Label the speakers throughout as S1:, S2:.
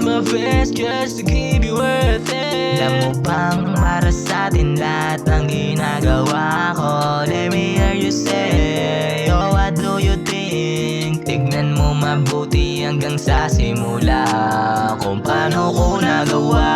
S1: my best just to keep you worth it.
S2: Alam mo bang para sa atin lahat ng ginagawa ko? Let me hear you say, oh what do you think? Tignan mo mabuti hanggang sa simula kung paano ko nagawa.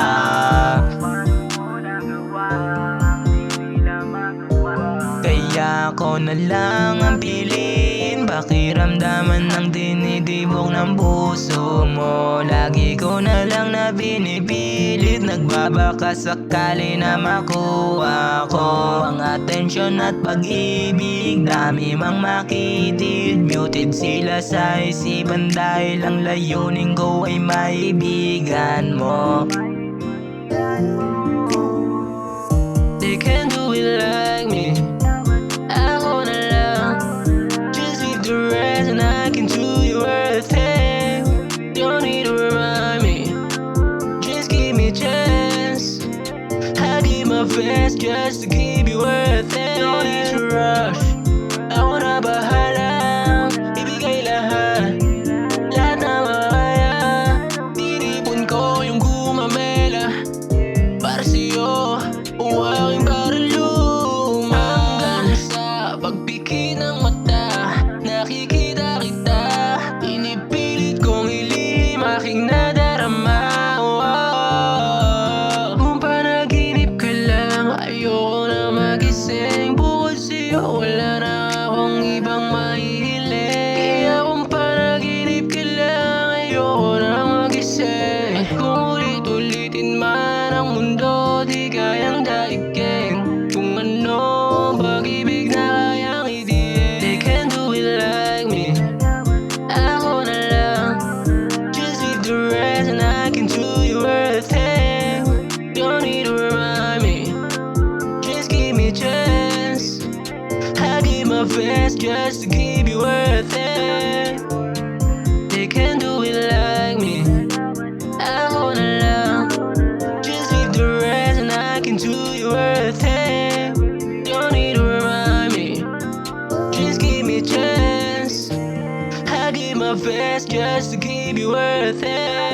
S2: Kaya ko na lang ang piliin, pakiramdaman ng dinidibok ng puso mo. Lagi ko na lang na binipilit, nagbabaka sakali na makuha ko ang atensyon at pag-ibig. Dami mang makitid, muted sila sa isipan dahil ang layunin ko ay maibigan mo.
S1: They can't do it like me. Ako na lang, just leave the rest and I can do you worth it. Don't need to remind me, just give me a chance. I give my best just to keep you worth it. Don't need to rush, ako na bahala, ibigay lahat, lahat na makaya. Tinipon ko yung gumamela para sa'yo, o aking paraluma. Hanggang sa pagpikit ng mata, nakikita kita, inipilit kong ilihim aking nadarama. Kung panaginip ka lang, ayoko na magising. Bukod sa'yo, wala na akong ibang mahihiling. Kaya kung panaginip ka lang, ayoko na magising. At kung ulit-ulitin man ang mundo, di kayang daigin kung ano ang pag-ibig na kayang idiin. They can't do it like me. Ako na lang, just leave the rest and I can do you worth it. Don't need to remind me, just give me a chance. I give my best just to keep you worth it. They can't do it like me. Ako na lang, just leave the rest and I can do you worth it. Don't need to remind me, just give me a chance. I give my best just to keep you worth it.